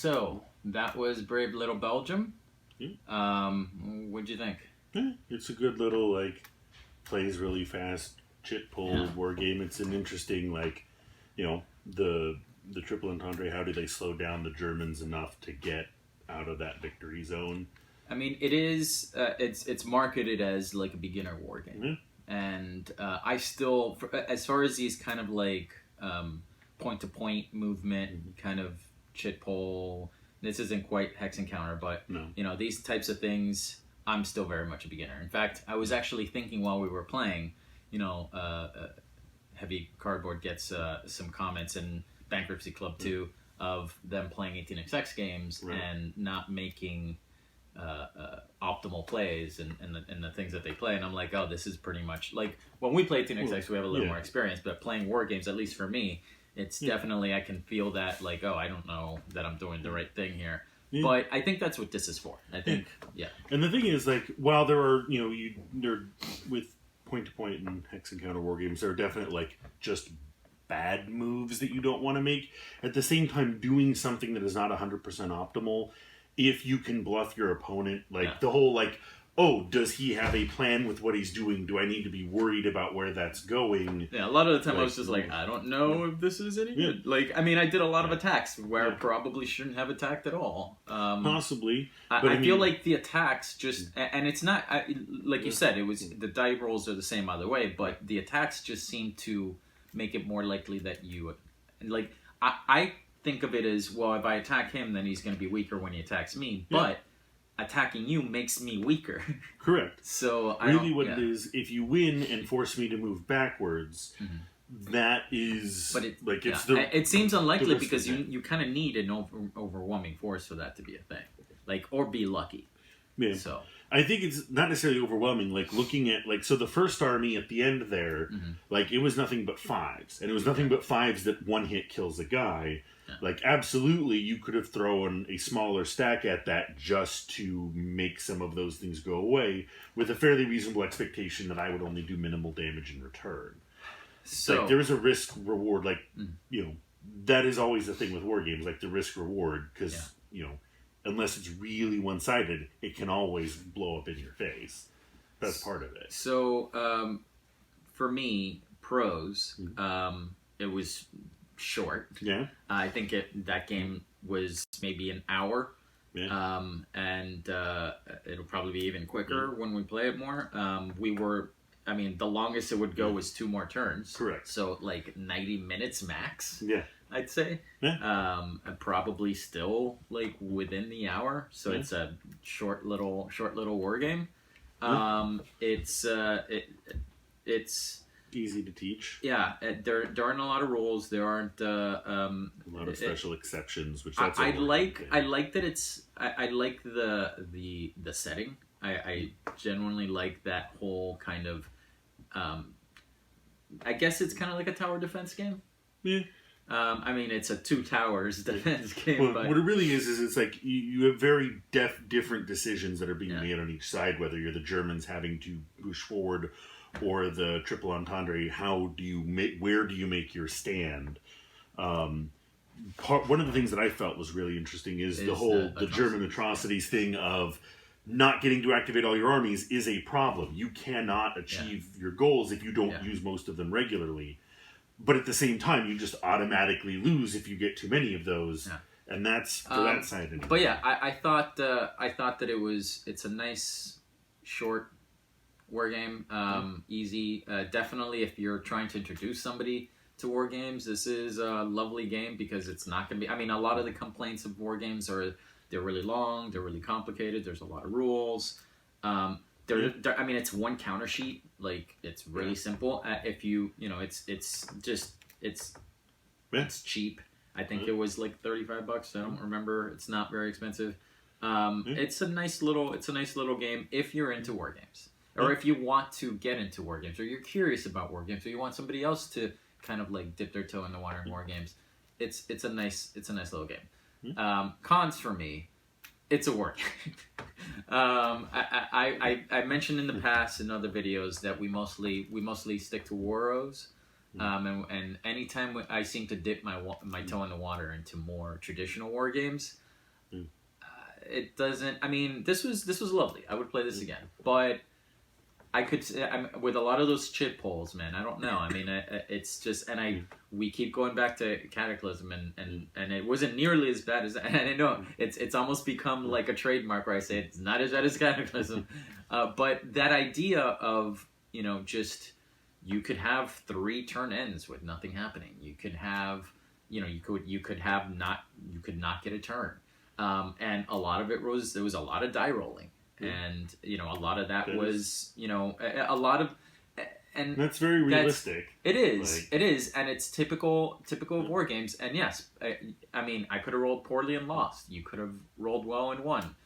So that was Brave Little Belgium. Yeah. What'd you think? Yeah, it's a good little plays really fast chit pull war game. It's an interesting the triple entendre. How do they slow down the Germans enough to get out of that victory zone? I mean, it is. It's marketed as like a beginner war game, and I still, as far as these kind of point to point movement kind of chit pull. This isn't quite Hex Encounter, but these types of things, I'm still very much a beginner. In fact, I was actually thinking while we were playing, Heavy Cardboard gets some comments in Bankruptcy Club 2 of them playing 18xx games and not making optimal plays and the things that they play. And I'm like, oh, this is pretty much like when we play 18xx, we have a little more experience, but playing war games, at least for me, it's definitely, I can feel that I don't know that I'm doing the right thing here. Yeah. But I think that's what this is for. I think, And the thing is, while there are, there with point-to-point and Hex Encounter war games, there are definite, just bad moves that you don't want to make. At the same time, doing something that is not 100% optimal, if you can bluff your opponent, the whole, oh, does he have a plan with what he's doing? Do I need to be worried about where that's going? Yeah, a lot of the time I was just I don't know if this is any good. I did a lot of attacks where I probably shouldn't have attacked at all. Possibly. I feel like the attacks just, and it's not, you said, it was, the die rolls are the same either way, but the attacks just seem to make it more likely that you, I think of it as, well, if I attack him, then he's going to be weaker when he attacks me, but attacking you makes me weaker. Correct. So it is, if you win and force me to move backwards, that is, but it seems unlikely because you kind of need an overwhelming force for that to be a thing, or be lucky. Yeah. So I think it's not necessarily overwhelming. Looking at so the first army at the end there, it was nothing but fives, and it was nothing but fives that one hit kills a guy. Absolutely, you could have thrown a smaller stack at that just to make some of those things go away with a fairly reasonable expectation that I would only do minimal damage in return. So there is a risk reward, that is always the thing with war games, the risk reward, because unless it's really one sided, it can always blow up in your face. That's part of it. So for me, pros, it was short. Yeah. I think that game was maybe an hour. Yeah. And it'll probably be even quicker when we play it more. The longest it would go was 2 more turns. Correct. So 90 minutes max. Yeah. I'd say. Yeah. And probably still within the hour. So it's a short little war game. It's easy to teach. Yeah, there aren't a lot of rules. There aren't a lot of special exceptions, which I like that it's. I like the setting. I genuinely like that whole kind of. I guess it's kind of like a tower defense game. Yeah. It's a 2 towers defense game. But what it really is it's you have very different decisions that are being made on each side. Whether you're the Germans having to push forward, or the triple entendre, where do you make your stand? One of the things that I felt was really interesting is the German atrocities thing of not getting to activate all your armies is a problem. You cannot achieve your goals if you don't use most of them regularly. But at the same time, you just automatically lose if you get too many of those. Yeah. And that's for that side anyway. But yeah, I thought that it's a nice short war game, easy. Definitely, if you're trying to introduce somebody to war games, this is a lovely game because it's not going to be. A lot of the complaints of war games are they're really long, they're really complicated. There's a lot of rules. It's one counter sheet. It's really simple. If it's cheap. I think it was $35. I don't remember. It's not very expensive. It's a nice little game if you're into war games. Or if you want to get into war games, or you're curious about war games, or you want somebody else to kind of dip their toe in the water in war games, it's a nice little game. Cons for me, it's a war game. I mentioned in the past in other videos that we mostly stick to Waros, and anytime I seem to dip my toe in the water into more traditional war games, it doesn't. I mean, this was lovely. I would play this again, but I could with a lot of those chit polls, man. I don't know. I mean, it's just, and we keep going back to Cataclysm, and it wasn't nearly as bad as. And I know it's almost become like a trademark where I say it's not as bad as Cataclysm, but that idea of just you could have 3 turn ends with nothing happening. You could have you could not get a turn, and a lot of it was there was a lot of die rolling. And a lot of that was a lot of, and that's very realistic. It is, and it's typical of war games. And yes, I mean, I could have rolled poorly and lost. You could have rolled well and won.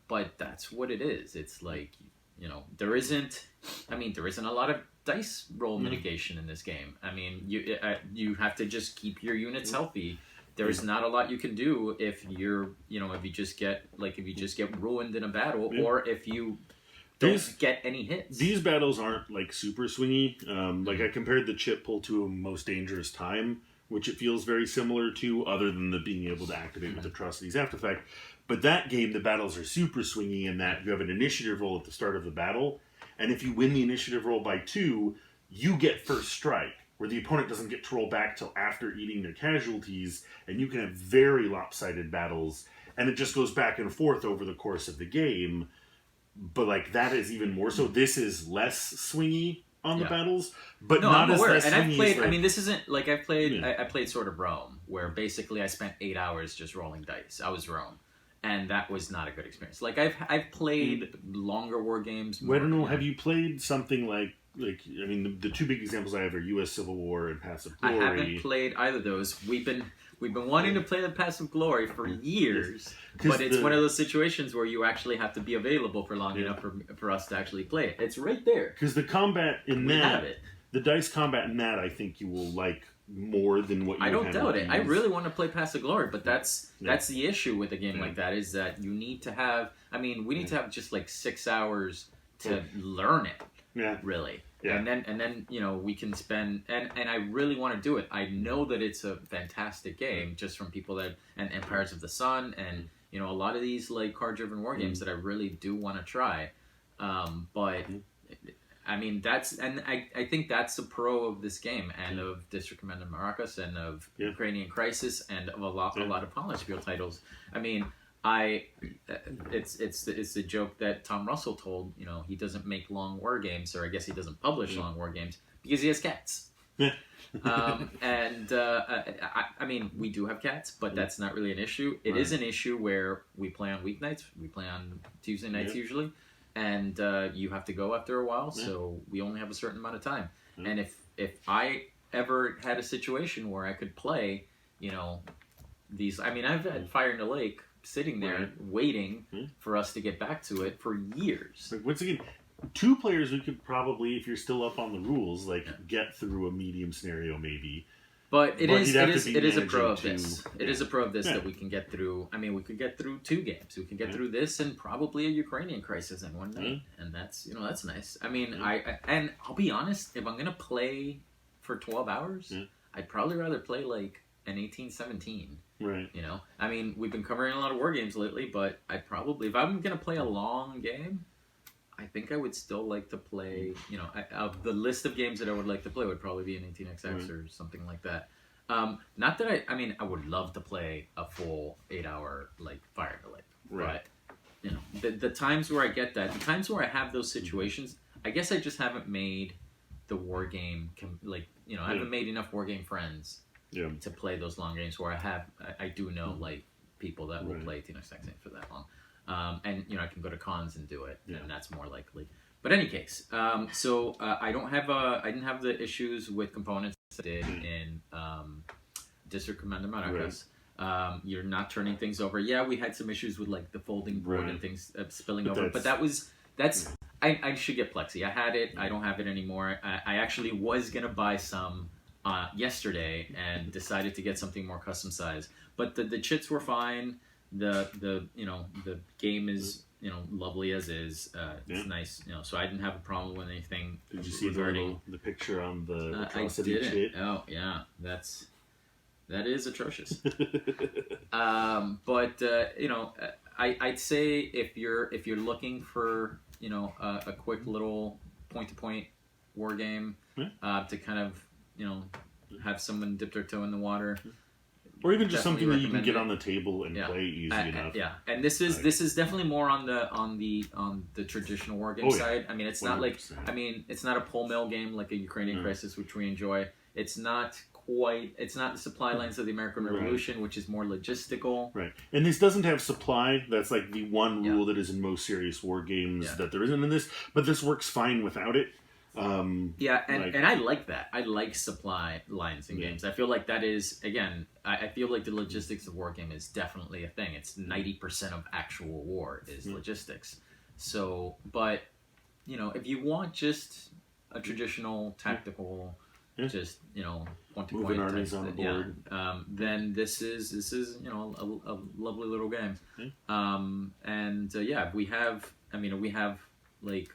But that's what it is. It's like there isn't a lot of dice roll mitigation in this game. I mean, you have to just keep your units healthy. There's not a lot you can do if you're, if you just get ruined in a battle, or if you don't get any hits. These battles aren't like super swingy. Like I compared the chip pull to a Most Dangerous Time, which it feels very similar to, other than the being able to activate with Atrocities after effect. But that game, the battles are super swingy in that you have an initiative roll at the start of the battle, and if you win the initiative roll by 2, you get first strike, where the opponent doesn't get to roll back till after eating their casualties, and you can have very lopsided battles, and it just goes back and forth over the course of the game. But like that is even more so. This is less swingy on the battles, but not as less and swingy. I've played. I mean, this isn't like I've played. I played Sword of Rome, where basically I spent 8 hours just rolling dice. I was Rome, and that was not a good experience. Like I've played longer war games. Well, I don't know. Have you played something like I mean, the 2 big examples I have are U.S. Civil War and Paths of Glory. I haven't played either of those. We've been wanting to play the Paths of Glory for years, but it's one of those situations where you actually have to be available for long enough for us to actually play it. It's right there. Because the combat in the dice combat in that, I think you will like more than what you I don't doubt it. I really want to play Paths of Glory, but that's the issue with a game like that, is that you need to have, I mean, we need to have just like 6 hours to learn it. Yeah. Really. Yeah. And then we can spend, and I really want to do it. I know that it's a fantastic game just from people that, and Empires of the Sun, and a lot of these like card driven war games that I really do want to try. But I mean, I think that's the pro of this game, and of District Commander Maracas, and of Ukrainian Crisis, and of a lot of Polish-Spiel titles. I mean, it's the joke that Tom Russell told. He doesn't make long war games, or I guess he doesn't publish long war games because he has cats. I mean, we do have cats, but that's not really an issue. It is an issue where we play on weeknights. We play on Tuesday nights usually, and you have to go after a while, so we only have a certain amount of time. And if I ever had a situation where I could play, these, I mean, I've had Fire in the Lake sitting there waiting for us to get back to it for years. Like, once again, 2 players we could probably, if you're still up on the rules, get through a medium scenario maybe. But it is a pro of this. It is a pro of this that we can get through. I mean, we could get through 2 games. We can get through this and probably a Ukrainian Crisis in one night, and that's that's nice. I mean, and I'll be honest, if I'm gonna play for 12 hours, I'd probably rather play like an 1817. Right. I mean, we've been covering a lot of war games lately, but I'd probably, if I'm going to play a long game, I think I would still like to play, of the list of games that I would like to play would probably be an 18XX or something like that. Not that I mean, I would love to play a full 8-hour, like, Fire in the Lake. Right. But, the times where I get that, the times where I have those situations, I guess I just haven't made the war game, I haven't made enough war game friends to play those long games where I do know like people that will play 18XX for that long, and I can go to cons and do it, and that's more likely. But in any case, so I didn't have the issues with components I did in District Commander Maracas. You're not turning things over. Yeah, we had some issues with like the folding board and things spilling over, but that's I should get Plexi. I had it. I don't have it anymore. I actually was gonna buy some yesterday and decided to get something more custom sized, but the chits were fine. The game is lovely as is. It's nice, so I didn't have a problem with anything. Did you see the picture on the I Atrocity didn't. chit? Oh yeah, that's That is atrocious. But I'd say if you're looking for a quick little point-to-point war game to kind of have someone dip their toe in the water, or even just something that you can get on the table and play easy enough. Yeah, and this is definitely more on the traditional war game side. I mean, it's 100%. Not like it's not a pull mill game like a Ukrainian Crisis, which we enjoy. It's not the supply lines of the American Revolution, which is more logistical. Right. And this doesn't have supply. That's like the one rule that is in most serious war games that there isn't in this. But this works fine without it. And I like that. I like supply lines in games. I feel like that is, again, I feel like the logistics of war game is definitely a thing. It's 90% of actual war is logistics. So, but, if you want just a traditional tactical... just point-to-point armies on board. Then this is a lovely little game. We have like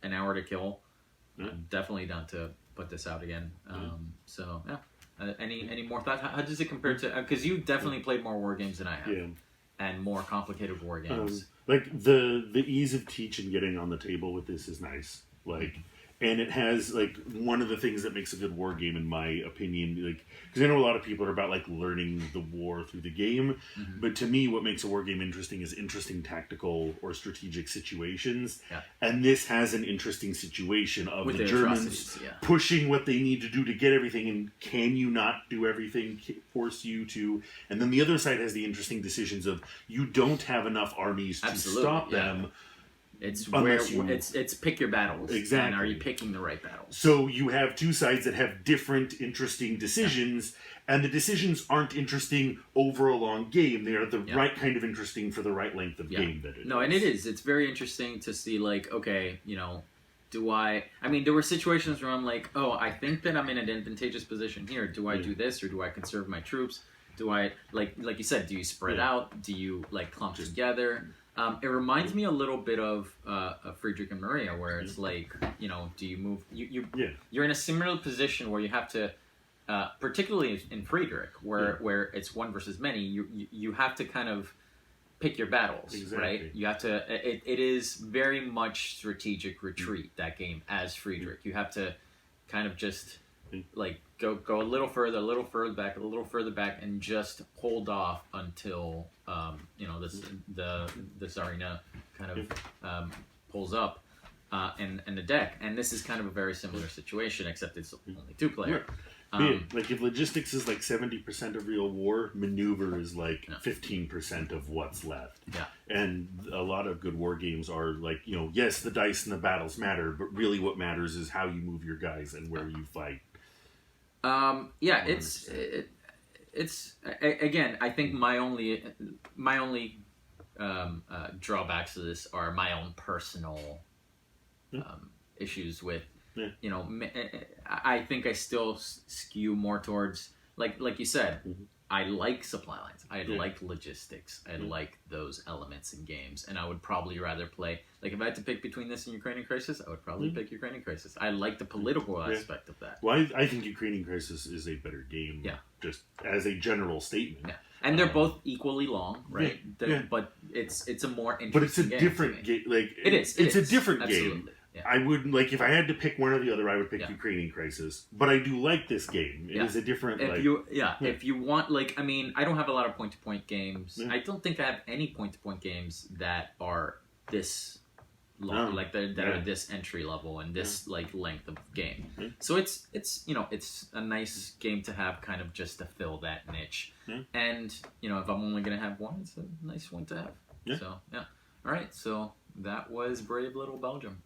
an hour to kill. I'm definitely down to put this out again. Any more thoughts? How does it compare to? Because you definitely played more war games than I have, and more complicated war games. Like the ease of teach and getting on the table with this is nice. Like. And it has, like, one of the things that makes a good war game, in my opinion, like, because I know a lot of people are about, like, learning the war through the game, but to me, what makes a war game interesting is interesting tactical or strategic situations, and this has an interesting situation of with the Germans pushing what they need to do to get everything, and can you not do everything, force you to, and then the other side has the interesting decisions of, you don't have enough armies to stop them. It's it's pick your battles. Exactly. And are you picking the right battles? So you have two sides that have different interesting decisions, and the decisions aren't interesting over a long game. They are the right kind of interesting for the right length of game that it is. No, and it is. It's very interesting to see, like, okay, there were situations where I'm like, oh, I think that I'm in an advantageous position here. Do I do this, or do I conserve my troops? Do I, like you said, do you spread out? Do you, like, clump together? It reminds me a little bit of Friedrich and Maria, where it's like, do you move? You're in a similar position where you have to, particularly in Friedrich, where it's one versus many. You have to kind of pick your battles, right? You have to. It is very much strategic retreat, that game, as Friedrich. You have to kind of just like go a little further back, and just hold off until the Tsarina kind of pulls up and the deck. And this is kind of a very similar situation, except it's only 2-player. Like if logistics is like 70% of real war, maneuver is like 15% of what's left. And a lot of good war games are like, yes, the dice and the battles matter, but really what matters is how you move your guys and where you fight. It's again, I think my only drawbacks to this are my own personal issues with I think I still skew more towards like you said. I like supply lines. I like logistics. I like those elements in games, and I would probably rather play. Like if I had to pick between this and Ukrainian Crisis, I would probably pick Ukrainian Crisis. I like the political aspect of that. Well, I think Ukrainian Crisis is a better game. Just as a general statement. And they're both equally long, right? But it's a more interesting. But it's a different game. Like it is. It's a different Absolutely. game. I would, like, if I had to pick one or the other, I would pick Ukrainian Crisis. But I do like this game. It is a different, if you want, like, I mean, I don't have a lot of point-to-point games. I don't think I have any point-to-point games that are this long, that are this entry level and this, like, length of game. So it's a nice game to have kind of just to fill that niche. And, if I'm only going to have one, it's a nice one to have. So, all right, so that was Brave Little Belgium.